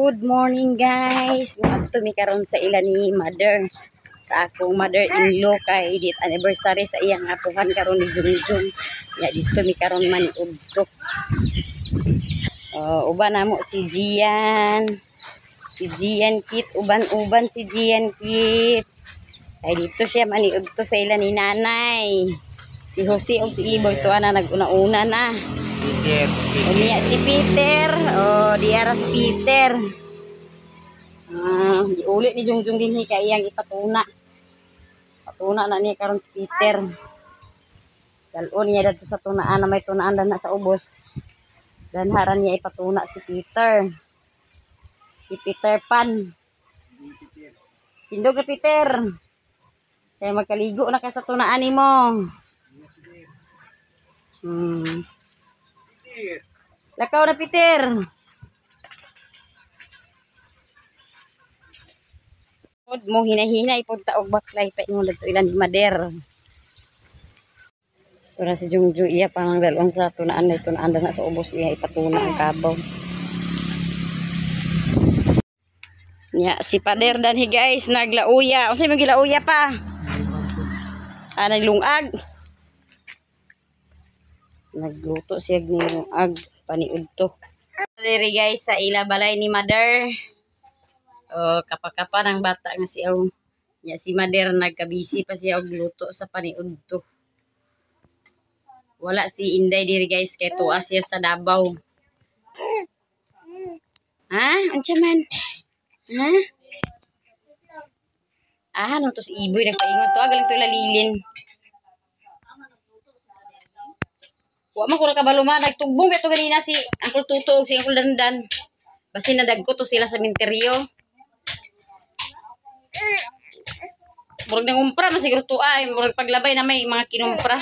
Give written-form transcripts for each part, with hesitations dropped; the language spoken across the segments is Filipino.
Good morning guys. Maadto mi karon sa ila ni mother. Sa akong mother-in-law kay dit anniversary sa iyang apuhan karon ni Jungjung. Ya dito mi karon maniudto. Uban namo si Gian. Si Gian Kit uban-uban si Gian Kit. Kay dito siya maniudto sa ila ni nanay. Si Jose og si Iboy to ana naguna-una na. Unya si Peter. Diara si Peter. Diulit ni Jungjung din kay iyang ipatuna. Patuna na niya karon si Peter. Dalon niya dito sa tunaan na may tunaan na sa ubos. Dan haran niya ipatuna si Peter. Si Peter Pan. Tindog ka Peter. Kaya magkaligo na ka sa tunaan nimo. Lakaw na Peter. Mo hinahinay pud ta og baklay pa ingon dito ilan di mader. Ora si Jungjung iya pang dalawang sa tunaan na tunaan na sa ubos iya ipatuna ang kabaw. Nya si pader dan guys naglauya. Unsay man gilauya pa? Naglungag. Nagluto siya ni lungag paniudto. Diri guys sa ila balay ni mother. Kapakapa ng bata nga siya. Nya si mother nagkabisi pa siya og luto sa paniudto. Wala si Inday diri guys kay tuwa siya sa Davao. Ha? Unsa man? Ha? No to si Iboy nagpaingon to galing to lalilin. Wa man ko kabalo nagtugbong kato ganina si Uncle Tuto ug si Uncle Dandan. Basta nadagko to sila sa minteryo. Murag nangumpra man siguro to ay murag paglabay na may mga kinumpra.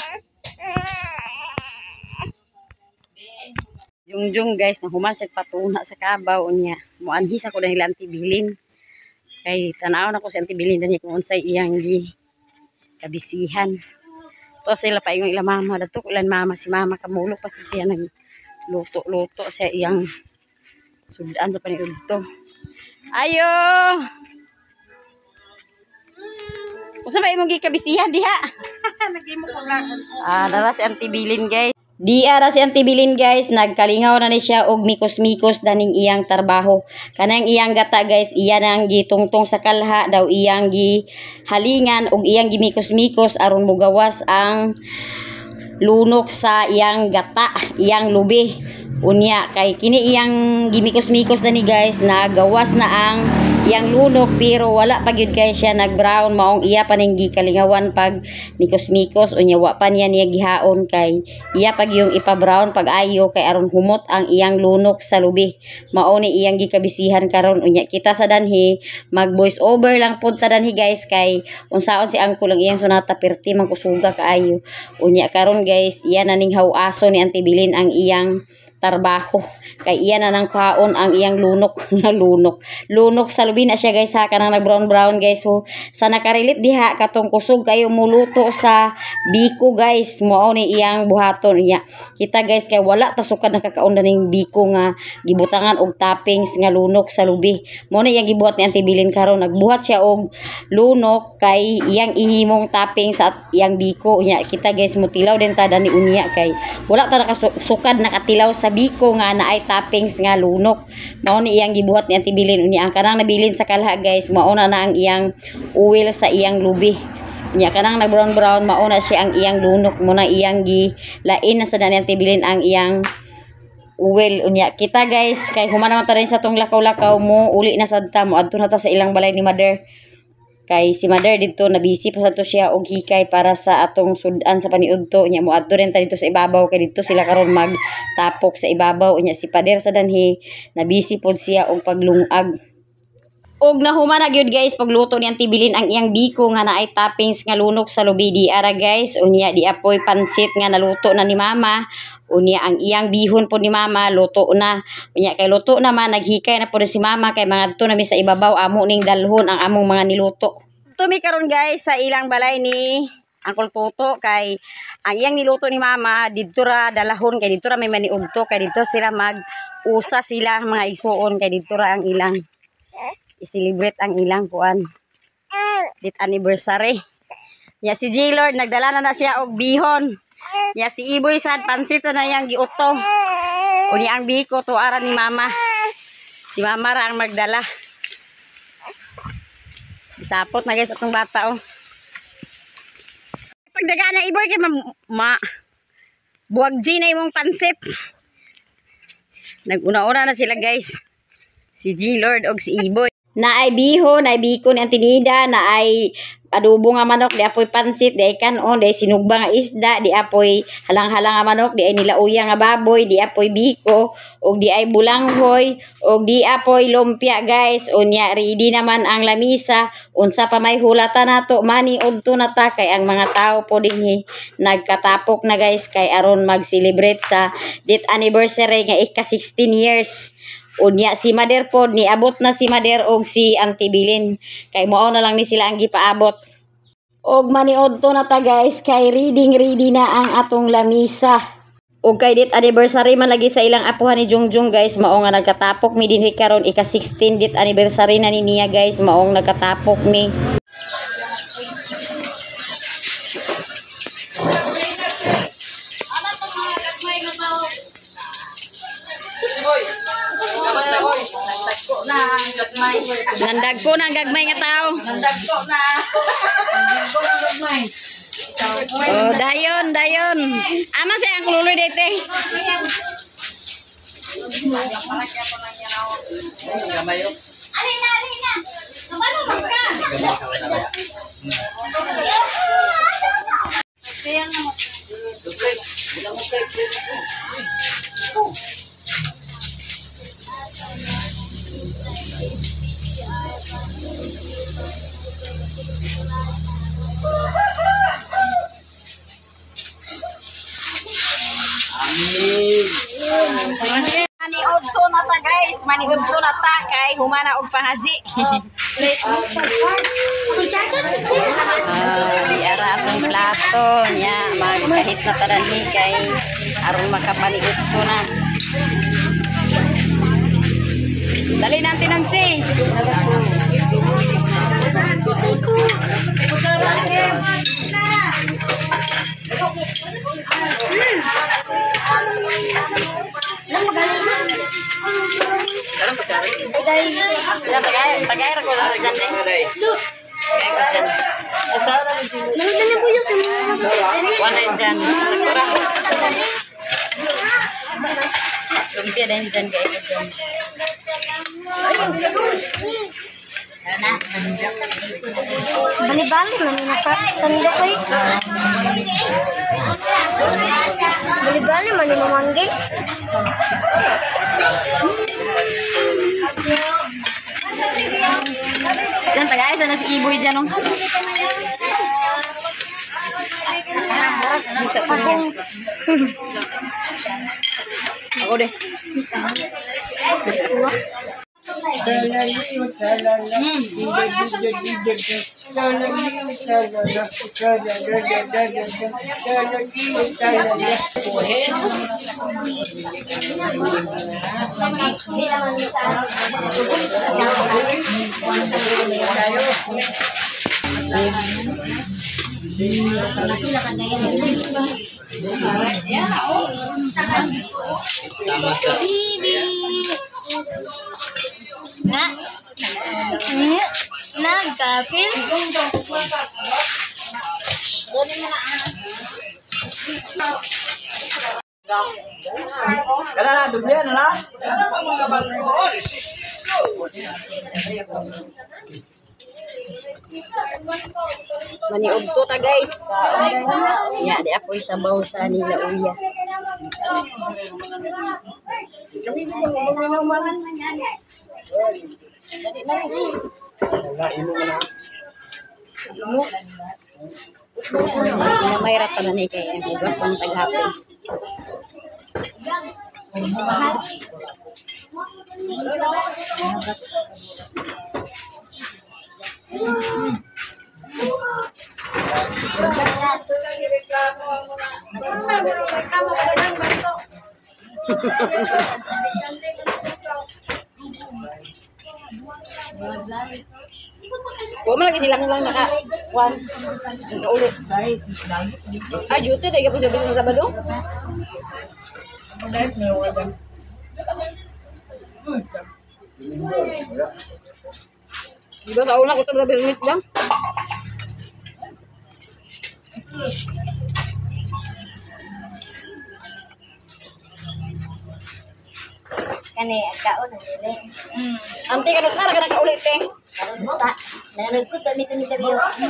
Jungjung guys na humasag patuna sa kabaw niya. Muanhis ako dahil antibilin. Kay tanaw na ko si antibilin dani kung unsay iyang gi kabisihan. To sila pa yung ila mama dato ilan mama si mama kamulok pa siya nang luto-luto sa iyang sudan sa paniudto. Ayo. Unsa ba imong gikabisihan diha? Nagimo ko lang. Dara si Auntie Bilin guys. Diara si Auntie Bilin guys, nagkalingaw na ni siya og mikos-mikos daning iyang trabaho. Kanang iyang gata guys, iya nang gitungtong sa kalha daw iyang gihalingan og iyang gimikos-mikos aron mugawas ang lunok sa iyang gata, iyang lubi. Unya kay kini iyang gimikos-mikos na ni guys, nagawas na ang iyang lunok pero wala pa gyud guys siya nag-brown maong iya pa ning gikalingawan pag mikos-mikos unya wa pa niya gihaon kay iya pag yung ipa-brown pag ayo kay aron humot ang iyang lunok sa lubi. Mao ni iyang gikabisihan karon unya kita sa danhi mag voice over lang pud ta danhi guys kay unsaon si Angkol ang iyang sonata perti man kusuga kaayo. Unya karon guys iya na ning hawaso ni Auntie Bilin ang iyang trabaho kay iya na nang kaon ang iyang lunok lunok sa lubi na siya guys ha kanang nag brown guys so sa nakarilit diha katong kusog kayo muluto sa biko guys mao ni iyang buhaton iya kita guys kay wala ta sukad nakakaon ning biko nga gibutangan og toppings nga lunok sa lubi mao ni iyang gibuhat ni Auntie Bilin karon nagbuhat siya og lunok kay iyang ihimong toppings sa iyang biko iya kita guys mutilaw din ta dani unya kay wala ta nakasukad nakatilaw sa biko nga naay toppings nga lunok mao ni iyang gibuhat ni Auntie Bilin unya ang kanang nabilin sa kalha guys mao na ang iyang oil sa iyang lubi nya kanang nag brown mao na siya ang iyang lunok mo na iyang gilain na sa dani Auntie Bilin ang iyang oil unya kita guys kay human naman ta rin sa tong lakaw-lakaw mo uli na sad ta mo adto na ta sa ilang balay ni mother. Kay si mother dito nabisi pa sa to siya og hikay para sa atong sudan sa paniudto nya mo adto rin ta dito sa ibabaw kay dito sila karon magtapok sa ibabaw nya si pader sa danhi nabisi pod siya og paglungag. Og nahuman na gyud guys pagluto ni Auntie Bilin ang iyang biko nga naay toppings nga lunok sa lubi di ara guys unya di apoy pansit nga naluto na ni mama. Unya ang iyang bihon po ni mama luto na unya kay luto naman naghikay na po si mama kay mga adto na mi sa ibabaw amo ning dalhon ang among mga niluto. Tumi karon guys sa ilang balay ni Angkol Toto kay ang iyang niluto ni mama didto ra dalahon kay didto ra may maniugto kay didto sila mag-usa sila mga igsuon kay didto ra ang ilang i-celebrate ang ilang kuan dit anniversary. Ya si J-Lord nagdala na siya og bihon. Ya si Iboy sad pansit na yang giuto. Uni ang biko tuaran ni mama. Si mama ra ang magdala. Isapot na guys atong bata oh. Pagdaga na Iboy kay buwag G na imong pansit. Naguna-una na sila guys. Si J-Lord og si Iboy. Na ay bihon, na ay biko ni Antinida, na ay adobo nga manok, di apoy pansit, di ay kanon, di ay sinugba nga isda, di apoy halang-halang nga manok, di ay nilauya nga baboy, di apoy biko, o di ay bulanghoy, o di apoy lumpia guys. Unya, ready naman ang lamisa, unsa pa may hulata nato, mani udto na ta, kay ang mga tao po din nagkatapok na guys, kay aron mag-celebrate sa date anniversary nga ika 16 years. Unya si Mader pod ni abot na si Mader og si Auntie Bilin kay mao na lang ni sila ang gipaabot. Og maniod to na ta guys kay ready na ang atong lamisa. Og kay dit anniversary man lagi sa ilang apuhan ni Jungjung guys, mao nga nagkatapok mi dinhi karon ika 16 dit anniversary na ni niya guys, maong nagkatapok mi. Nandag ko na ang gagmay nga tao. Nandag ko na. Oh, dayon. Ama sa ang kululoy dete. Alina. Kapano ka? Maniudto na ta guys, maniudto na ta kay humana og pangaji. Diara atong plato nya magkahit na tadanhi kay aron makapaniudto na. Dali natin Nancy. Tagay ko lang dyan eh. Wala dyan. Lumpia din dyan guys. Bali-bali man sandok koy. Bali-bali man mamanggi. Diyan tagay sana si Iboy dyan oh. Ako deh. Nagkapil. Kala dublian na. Maniudto ta guys. Ya, di apoy sabaw sa nila uya. May rata na ni kay hugas ng taghapon. Huwag mo lagi silang lang naka one. Ulit. Ay, duty dahil po sabi ng Sabado. Diba sa una ko ito na Bernis lang? Kani, kaon na nila. Ante ka na kaulit eh. Ta, nalagkot kami ito ni Dario. Ay,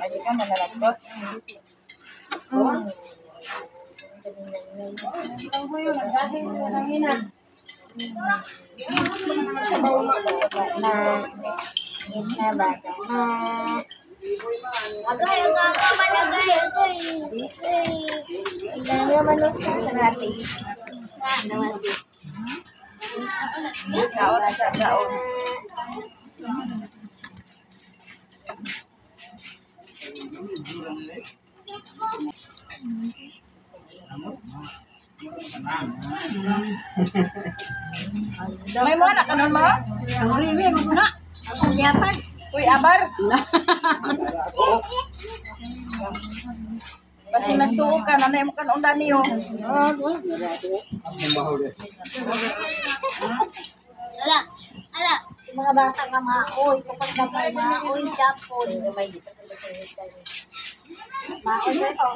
ka manalagkot. Na bata na. Agay, man, agay. Agay naman ang sarati. Nawasi. Kaon na siya, kaon. May mo na kanon mo? Sorry, may mo na. Ang yatag. Uy, abar. Kasi nagtuo ka, nanay mo kanon na niyo. Ala. Yung mga bata nga maoy, kapag dapat maoy, japon. Maoy ba ito?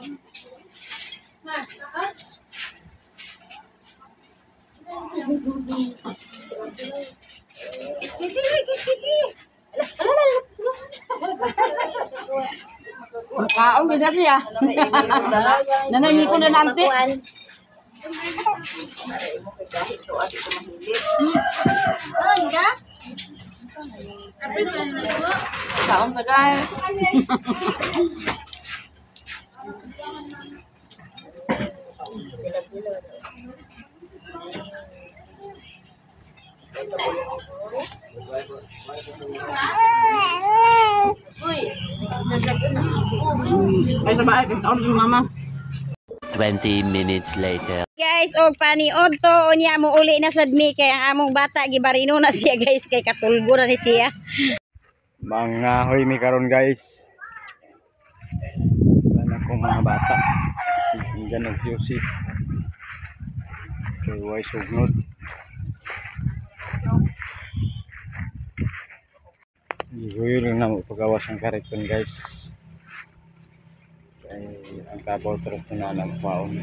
Kaon din na siya. Nanay ko na nante. Oh, ka? Kapit ka na po? Kaon pa kay. Uy, Ay sa bahay, kaon yung mama. 20 minutes later. Guys, og paniod to unya mo uli na sad mi kay ang among bata gibarino na siya guys kay katulbo na ni siya. Mga hoy mi karon guys. Wala ko mga bata. Hinggan og QC. Kay way sugnod. Ihuyo lang na mo pagawas ang karekton guys. Kay ang kabaw terus na nagpaon.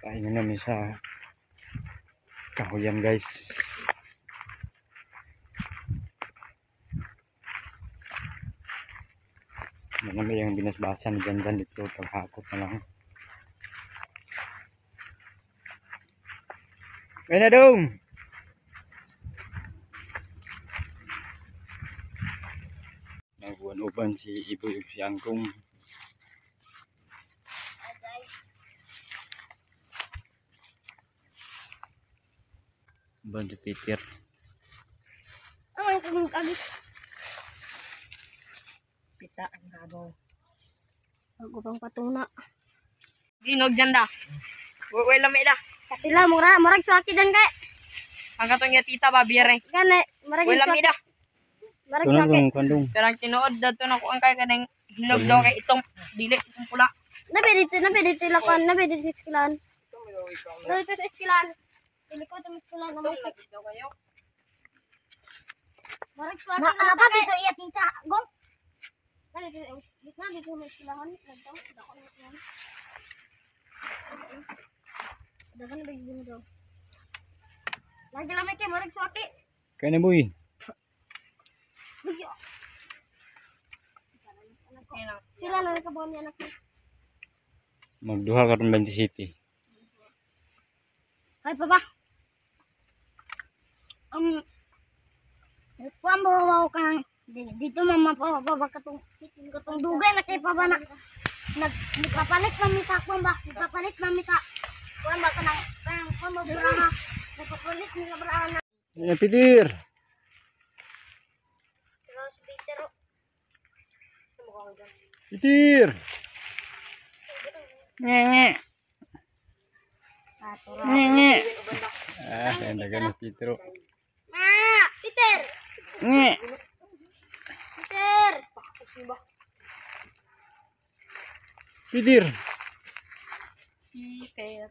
Kain na mi sa kahoyan guys. Marami yung binasbasan dyan dito paghakot na lang. Kaya na dong! Nagbuwan-uban si Ibo yung si Angkong. Uban si Peter. Ay, kung agis. Pita ang gabaw. Ako pang patuna. Ginog janda. Way lami da. Kapila, murag sa akin dan kay. Ang katong ya tita ba biyere. Gani, murag Way sa lami da. Murag Ito sa na akin. kung kandong. Pero ang tinuod dato na ko ang kay kanang hinog daw kay itong dili itong pula. Nabe dito lakon, nabe dito iskilan. Dito sa iskilan. Dili ko sa iskilan na may. Murag sa akin. Apa dito iya tita? Gong. Dali dito may iskilan. Dagan ba yun daw? Lagi lamay kay murag sa akin. Kaya na boy. Sila na nakabuhan niya anak. Magduha ka rin 20 City. Ay, papa. Pambawaw ka ng dito mama pa katong dugay na kay papa na nagpapalit kami sa kwan ba? Nagpapalit kami sa kwan ba kanang pamaburaha. Nagpapalit ni baraha na. Ayan, Peter! Peter! Nge. Ato Nge. Ah, ang dagan ni Pedro. Peter! Nge. Peter! Peter. Peter.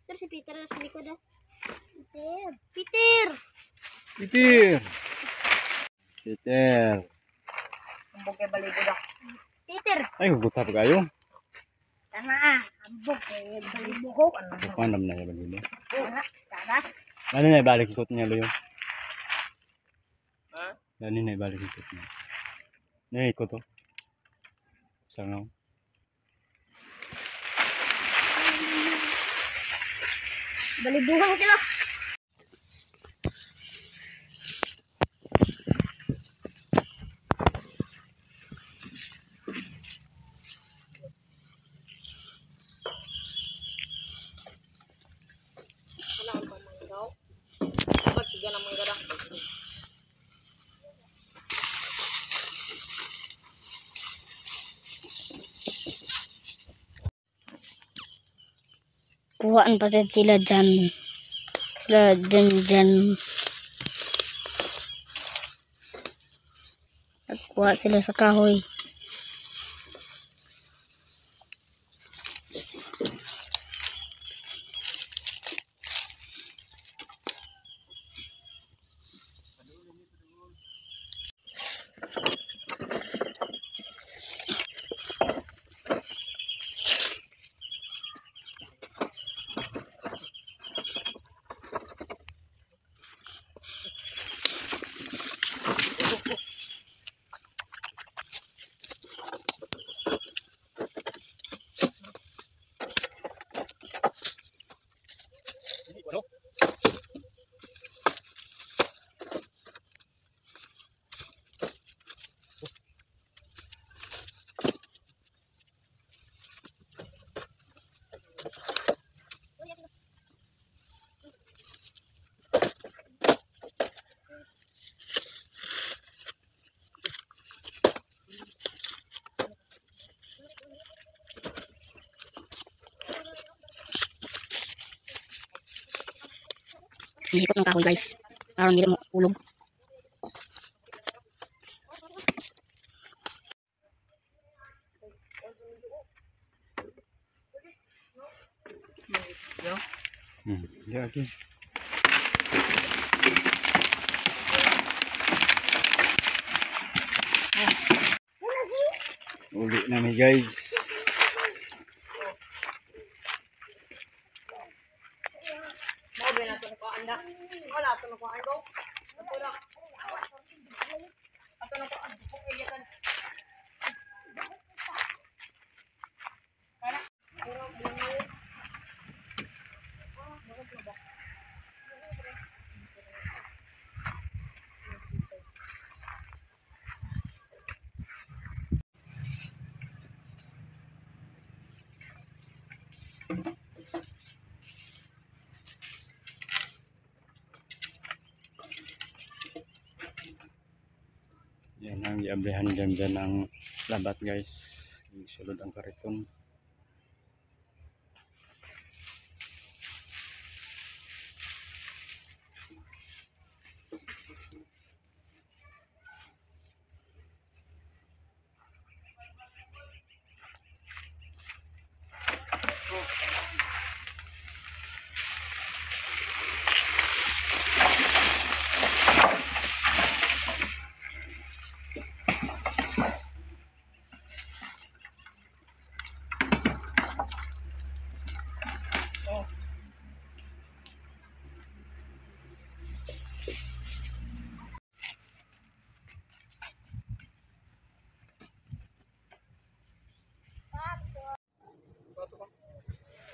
Peter si Peter sa likod ah. Peter! Peter! Peter. Peter. Peter! Ay, hugot pa kayo. Tama ah. Ambog eh. Balibuhok. Panam na yan bagay. Tama. Tama. Ano na ibalik ikot niya lo yun? Ha? Ano na ibalik ikot niya? Ano ikot to? Sangaw. Balibuhok sila. Kuhaan pa sila dyan. Sila dyan. At kuha sila sa kahoy. Nilipot ng kahoy guys. Parang hindi mo ulog. Ya lagi. Uli na nih guys. Yan ang iablihan dyan ng labat guys. Sulod ang kariton.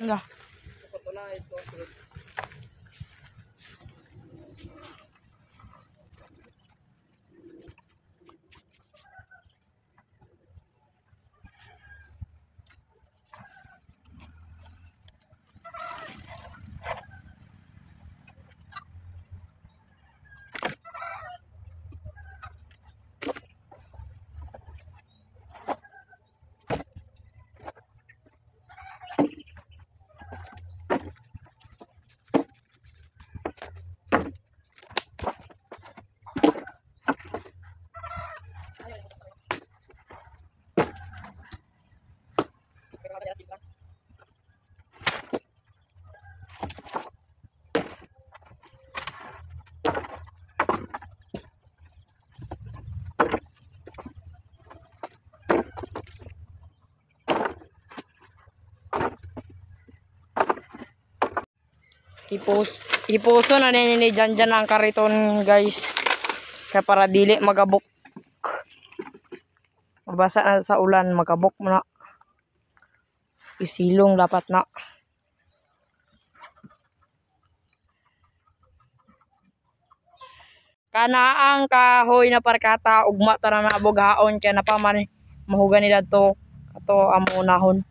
Lah. Hipuso na ni Janjan ang kariton guys. Kaya para dili magabok. Mabasa na sa ulan, magabok mo na. Isilong dapat na. Kana ang kahoy na parkata ugma tara na aboghaon kaya napaman mahuga nila to ato amunahon.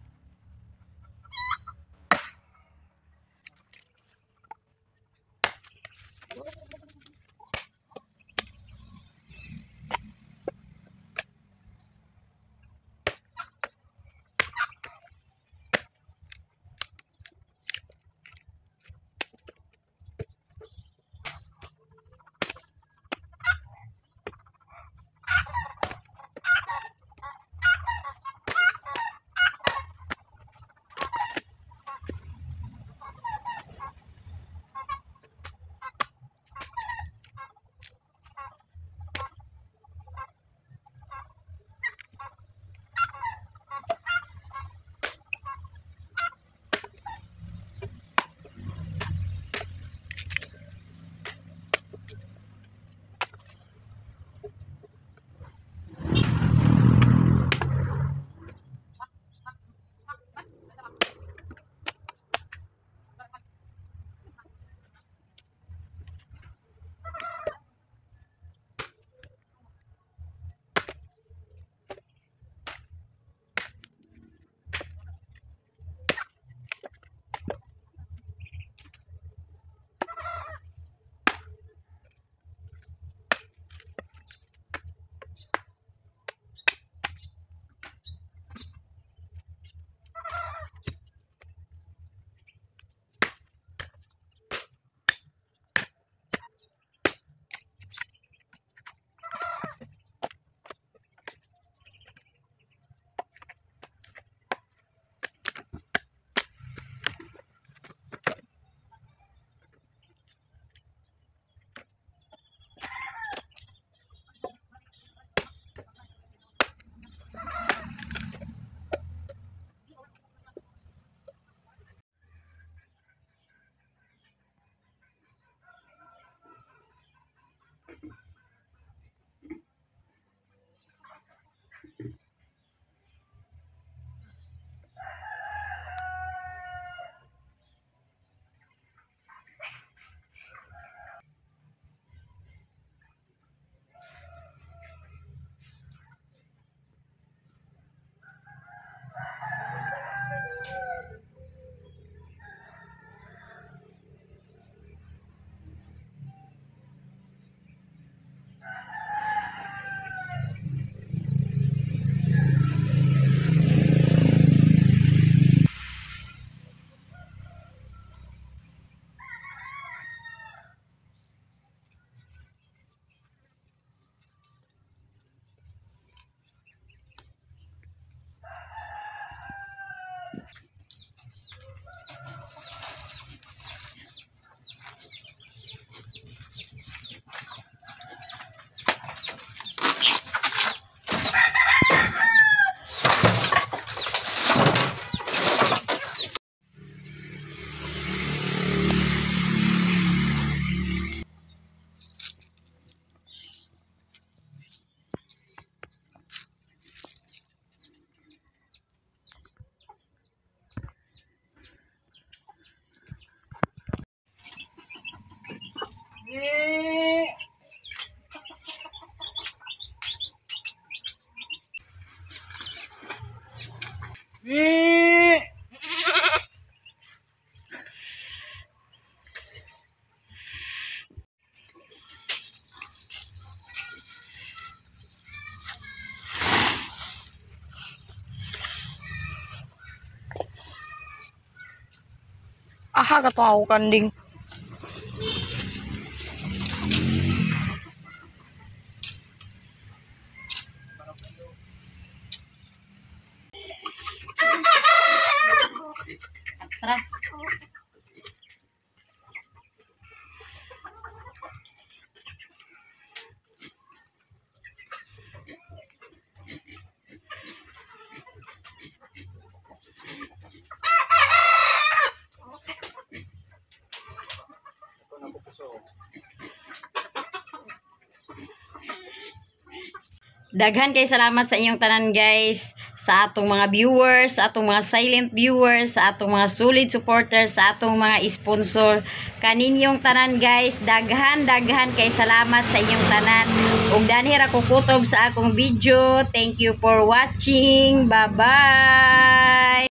Aha katong ako kanding. Atras. Daghan kay salamat sa inyong tanan guys, sa atong mga viewers, sa atong mga silent viewers, sa atong mga solid supporters, sa atong mga sponsor. Kaninyong tanan guys, daghan kay salamat sa inyong tanan. Ug danhira ko kutob sa akong video. Thank you for watching. Bye-bye.